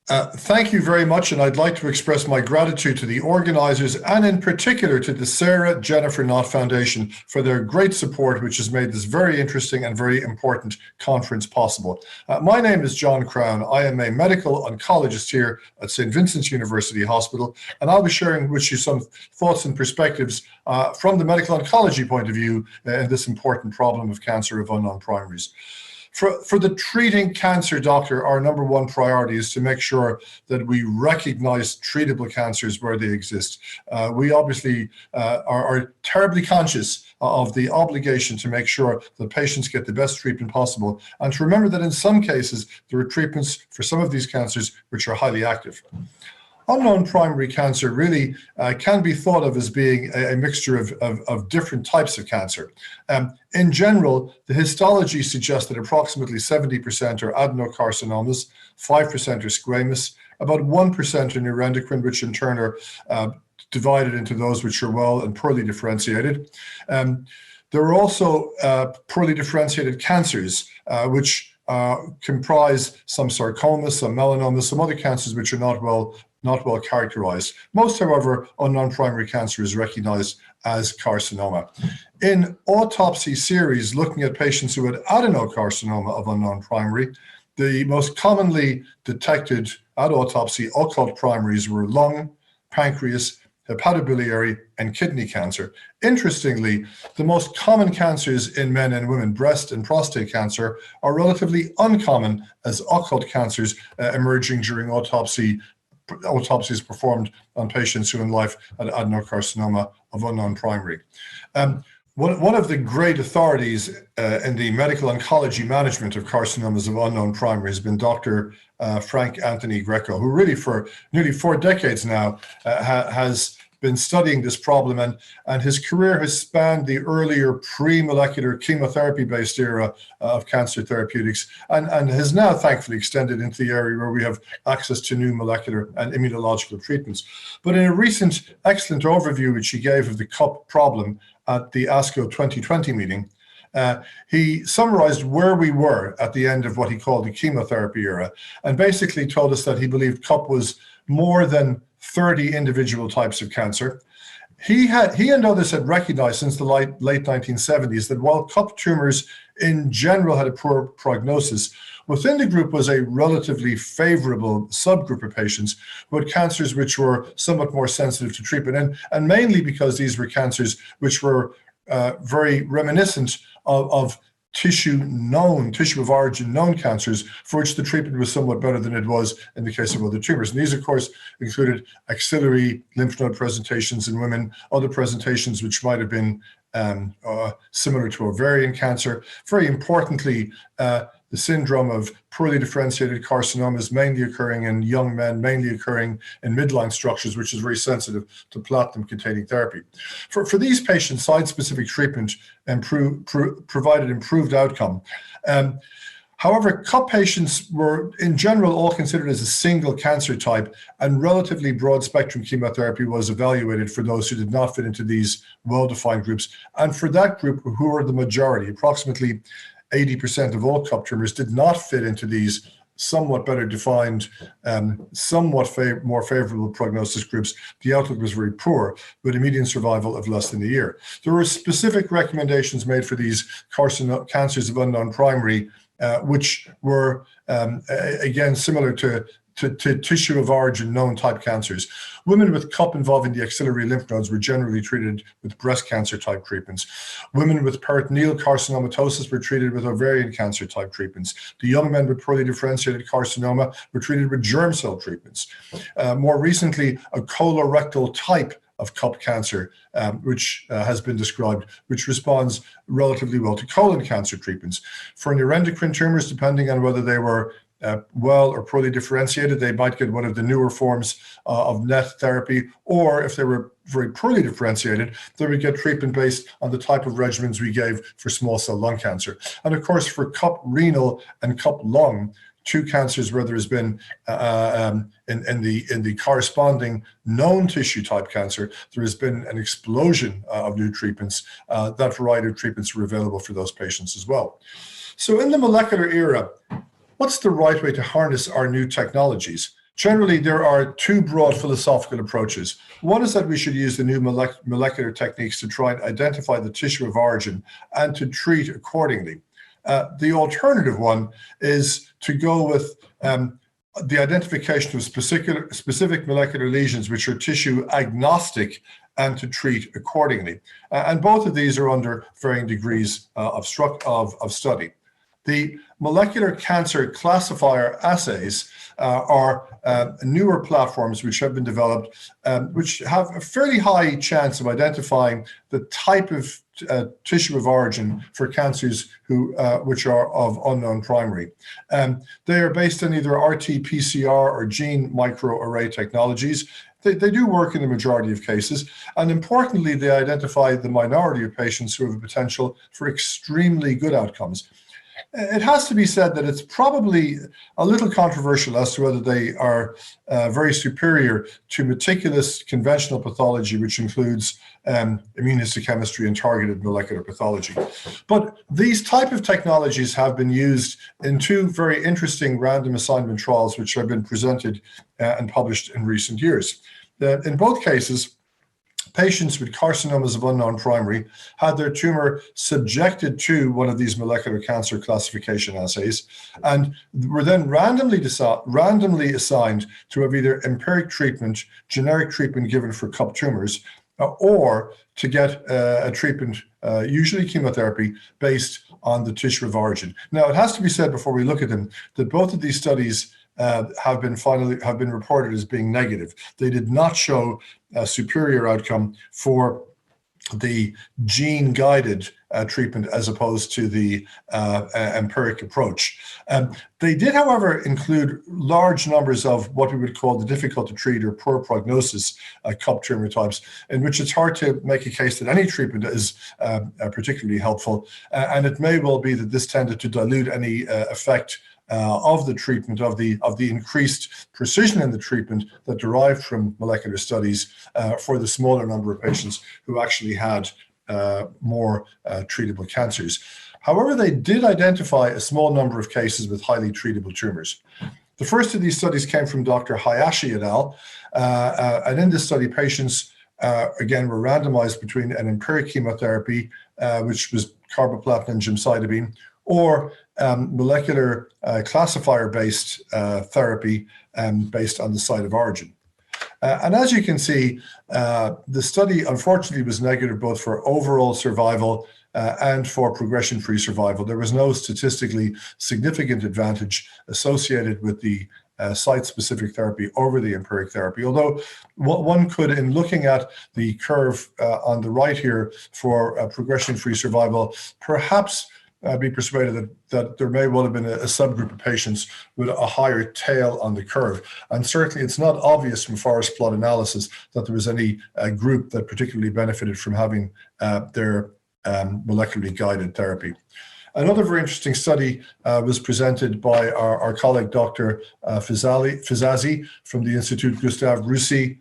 Thank you very much, and I'd like to express my gratitude to the organizers and in particular to the Sarah Jennifer Knott Foundation for their great support, which has made this very interesting and very important conference possible. My name is John Crown. I am a medical oncologist here at St. Vincent's University Hospital, and I'll be sharing with you some thoughts and perspectives from the medical oncology point of view in this important problem of cancer of unknown primaries. For the treating cancer doctor, our number one priority is to make sure that we recognize treatable cancers where they exist. We obviously are terribly conscious of the obligation to make sure that patients get the best treatment possible, and to remember that in some cases, there are treatments for some of these cancers which are highly active. Unknown primary cancer really can be thought of as being a mixture of different types of cancer. In general, the histology suggests that approximately 70% are adenocarcinomas, 5% are squamous, about 1% are neuroendocrine, which in turn are divided into those which are well and poorly differentiated. There are also poorly differentiated cancers, which comprise some sarcomas, some melanomas, some other cancers which are not well characterized. Most, however, unknown primary cancer is recognized as carcinoma. In autopsy series looking at patients who had adenocarcinoma of unknown primary, the most commonly detected at autopsy occult primaries were lung, pancreas, hepatobiliary, and kidney cancer. Interestingly, the most common cancers in men and women, breast and prostate cancer, are relatively uncommon as occult cancers emerging during autopsies performed on patients who in life had adenocarcinoma of unknown primary. One of the great authorities in the medical oncology management of carcinomas of unknown primary has been Dr. Frank Anthony Greco, who really for nearly 4 decades now has been studying this problem, and his career has spanned the earlier pre-molecular chemotherapy-based era of cancer therapeutics, and has now thankfully extended into the area where we have access to new molecular and immunological treatments. But in a recent excellent overview which he gave of the CUP problem at the ASCO 2020 meeting, he summarized where we were at the end of what he called the chemotherapy era, and basically told us that he believed CUP was more than 30 individual types of cancer. He and others had recognized since the late 1970s that while CUP tumors in general had a poor prognosis, within the group was a relatively favorable subgroup of patients who had cancers which were somewhat more sensitive to treatment, and mainly because these were cancers which were very reminiscent of tissue of origin known cancers for which the treatment was somewhat better than it was in the case of other tumors. And these, of course, included axillary lymph node presentations in women, other presentations which might have been similar to ovarian cancer. Very importantly, the syndrome of poorly differentiated carcinomas mainly occurring in young men, mainly occurring in midline structures, which is very sensitive to platinum-containing therapy. For these patients, site-specific treatment provided improved outcome. However, CUP patients were in general all considered as a single cancer type, and relatively broad spectrum chemotherapy was evaluated for those who did not fit into these well-defined groups. And for that group, who were the majority, approximately 80% of all CUP tumors did not fit into these somewhat better defined, somewhat more favorable prognosis groups. The outlook was very poor, with a median survival of less than a year. There were specific recommendations made for these cancers of unknown primary, which were, again, similar to tissue of origin known type cancers. Women with CUP involving the axillary lymph nodes were generally treated with breast cancer type treatments. Women with peritoneal carcinomatosis were treated with ovarian cancer type treatments. The young men with poorly differentiated carcinoma were treated with germ cell treatments. More recently, a colorectal type of CUP cancer, which has been described, which responds relatively well to colon cancer treatments. For neuroendocrine tumors, depending on whether they were well or poorly differentiated, they might get one of the newer forms of NET therapy, or if they were very poorly differentiated, they would get treatment based on the type of regimens we gave for small cell lung cancer. And of course, for CUP renal and CUP lung, 2 cancers where there has been in the corresponding known tissue type cancer, there has been an explosion of new treatments. That variety of treatments were available for those patients as well. So in the molecular era, what's the right way to harness our new technologies Generally, there are two broad philosophical approaches. One is that we should use the new molecular techniques to try and identify the tissue of origin and to treat accordingly. The alternative one is to go with the identification of specific molecular lesions which are tissue agnostic and to treat accordingly. And both of these are under varying degrees of study. The molecular cancer classifier assays are newer platforms which have been developed, which have a fairly high chance of identifying the type of tissue of origin for cancers which are of unknown primary. They are based on either RT-PCR or gene microarray technologies. They do work in the majority of cases, and importantly, they identify the minority of patients who have a potential for extremely good outcomes. It has to be said that it's probably a little controversial as to whether they are very superior to meticulous conventional pathology, which includes immunohistochemistry and targeted molecular pathology. But these type of technologies have been used in two very interesting random assignment trials, which have been presented and published in recent years. In both cases, patients with carcinomas of unknown primary had their tumor subjected to one of these molecular cancer classification assays and were then randomly assigned to have either empiric treatment, generic treatment given for cup tumors, or to get a treatment, usually chemotherapy, based on the tissue of origin. Now, it has to be said before we look at them that both of these studies have been reported as being negative. They did not show a superior outcome for the gene-guided treatment as opposed to the empiric approach. They did, however, include large numbers of what we would call the difficult to treat or poor prognosis cup tumor types, in which it's hard to make a case that any treatment is particularly helpful. And it may well be that this tended to dilute any effect of the treatment, of the increased precision in the treatment that derived from molecular studies for the smaller number of patients who actually had more treatable cancers. However, they did identify a small number of cases with highly treatable tumors. The first of these studies came from Dr. Hayashi et al. And in this study, patients, again, were randomized between an empiric chemotherapy, which was carboplatin gemcitabine, or molecular classifier-based therapy based on the site of origin. And as you can see, the study unfortunately was negative both for overall survival and for progression-free survival. There was no statistically significant advantage associated with the site-specific therapy over the empiric therapy, although one could, in looking at the curve on the right here for progression-free survival, perhaps be persuaded that there may well have been a subgroup of patients with a higher tail on the curve. And certainly it's not obvious from forest plot analysis that there was any group that particularly benefited from having their molecularly guided therapy. Another very interesting study was presented by our colleague, Dr. Fizazi from the Institut Gustave Roussy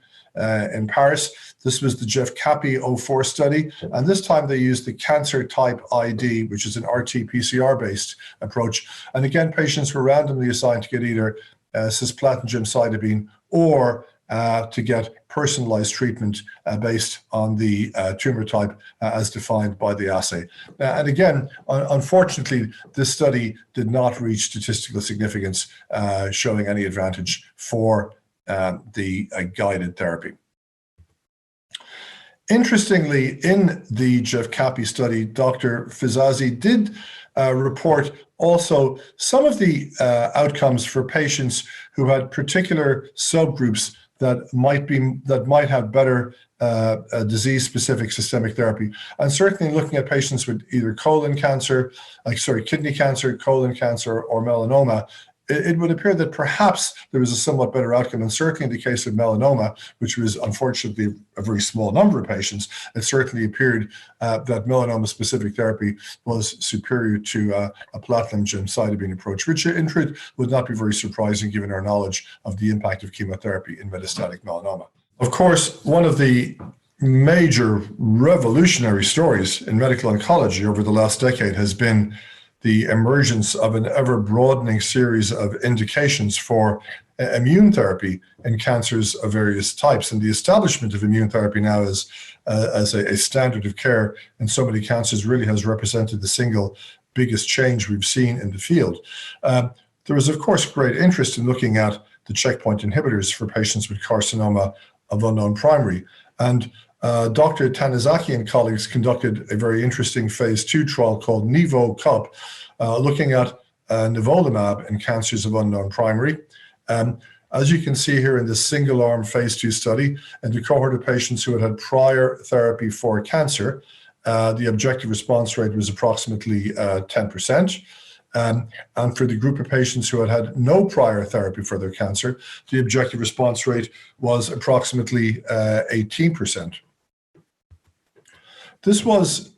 in Paris. This was the GEFCAPI-04 study, and this time they used the cancer type ID, which is an RT-PCR-based approach. And again, patients were randomly assigned to get either cisplatin gemcitabine or to get personalized treatment based on the tumor type as defined by the assay. And again, unfortunately, this study did not reach statistical significance, showing any advantage for the guided therapy. Interestingly, in the GEFCAPI study, Dr. Fizazi did report also some of the outcomes for patients who had particular subgroups that might have better disease-specific systemic therapy. And certainly looking at patients with either kidney cancer, colon cancer, or melanoma, it would appear that perhaps there was a somewhat better outcome, and certainly in the case of melanoma, which was unfortunately a very small number of patients, it certainly appeared that melanoma-specific therapy was superior to a platinum gemcitabine approach, which in truth would not be very surprising given our knowledge of the impact of chemotherapy in metastatic melanoma. Of course, one of the major revolutionary stories in medical oncology over the last decade has been the emergence of an ever-broadening series of indications for immune therapy in cancers of various types. And the establishment of immune therapy now as a standard of care in so many cancers really has represented the single biggest change we've seen in the field. There was, of course, great interest in looking at the checkpoint inhibitors for patients with carcinoma of unknown primary. And Dr. Tanizaki and colleagues conducted a very interesting phase 2 trial called NIVO-CUP, looking at nivolumab in cancers of unknown primary. As you can see here in this single-arm phase 2 study, in the cohort of patients who had prior therapy for cancer, the objective response rate was approximately 10%. And for the group of patients who had no prior therapy for their cancer, the objective response rate was approximately 18%. This was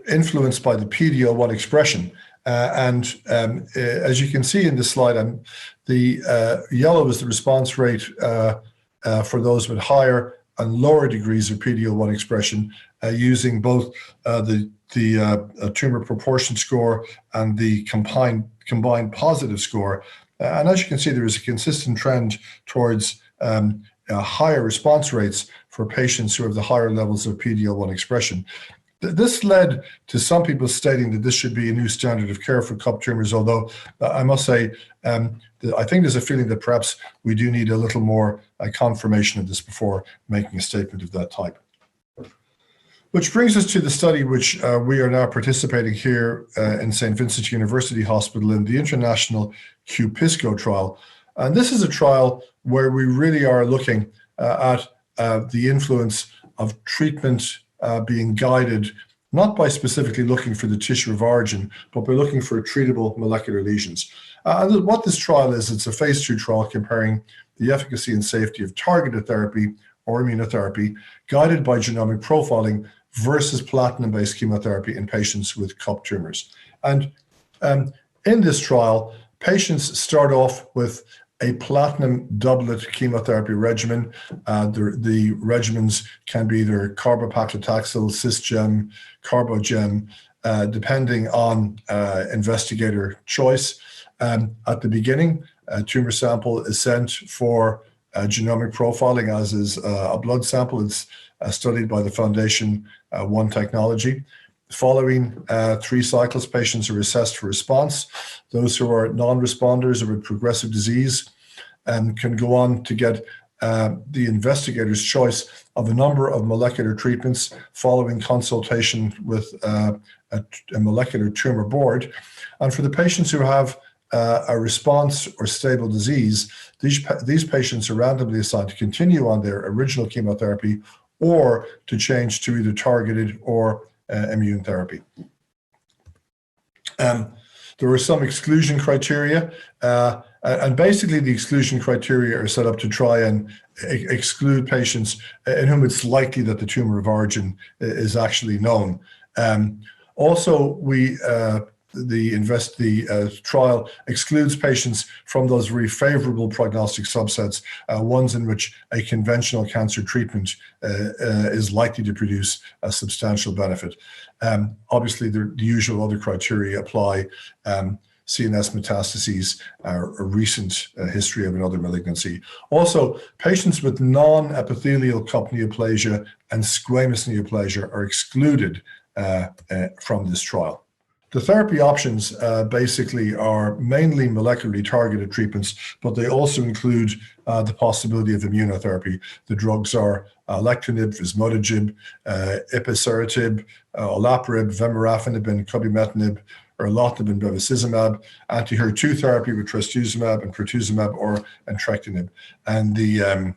influenced by the PD-L1 expression. As you can see in this slide, the yellow is the response rate for those with higher and lower degrees of PD-L1 expression using both the tumor proportion score and the combined positive score. And as you can see, there is a consistent trend towards higher response rates for patients who have the higher levels of PD-L1 expression. This led to some people stating that this should be a new standard of care for CUP tumors, although I must say, I think there's a feeling that perhaps we do need a little more confirmation of this before making a statement of that type. Which brings us to the study which we are now participating here in St. Vincent's University Hospital in the International QPISCO trial. And this is a trial where we really are looking at the influence of treatment being guided not by specifically looking for the tissue of origin, but by looking for treatable molecular lesions. And what this trial is, it's a phase 2 trial comparing the efficacy and safety of targeted therapy or immunotherapy guided by genomic profiling versus platinum-based chemotherapy in patients with CUP tumors. And in this trial, patients start off with a platinum doublet chemotherapy regimen. The regimens can be either carbopaclitaxel, cisgem, carbogem, depending on investigator choice. At the beginning, a tumor sample is sent for genomic profiling, as is a blood sample. It's studied by the Foundation One technology. Following 3 cycles, patients are assessed for response. Those who are non-responders or with progressive disease can go on to get the investigator's choice of a number of molecular treatments following consultation with a molecular tumor board. And for the patients who have a response or stable disease, these patients are randomly assigned to continue on their original chemotherapy or to change to either targeted or immune therapy. There were some exclusion criteria, and basically the exclusion criteria are set up to try and exclude patients in whom it's likely that the tumor of origin is actually known. Also, the trial excludes patients from those very favorable prognostic subsets, ones in which a conventional cancer treatment is likely to produce a substantial benefit. Obviously, the usual other criteria apply: CNS metastases, a recent history of another malignancy. Also, patients with non-epithelial CUP neoplasia and squamous neoplasia are excluded from this trial. The therapy options basically are mainly molecularly targeted treatments, but they also include the possibility of immunotherapy. The drugs are alectinib, vismodegib, ipacirtib, olaparib, vemurafenib, and cobimetinib, erlotinib and bevacizumab, anti-HER2 therapy with trastuzumab and pertuzumab or entrectinib. And the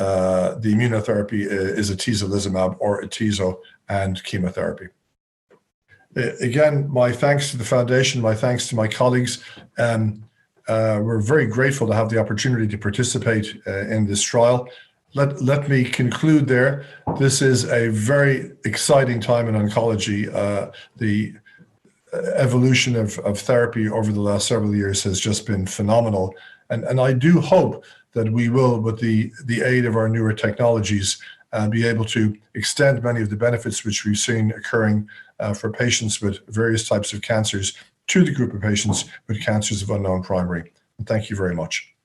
immunotherapy is atezolizumab or atezo and chemotherapy. Again, my thanks to the foundation, my thanks to my colleagues. We're very grateful to have the opportunity to participate in this trial. Let me conclude there. This is a very exciting time in oncology. The evolution of therapy over the last several years has just been phenomenal. And I do hope that we will, with the aid of our newer technologies, be able to extend many of the benefits which we've seen occurring for patients with various types of cancers to the group of patients with cancers of unknown primary. And thank you very much.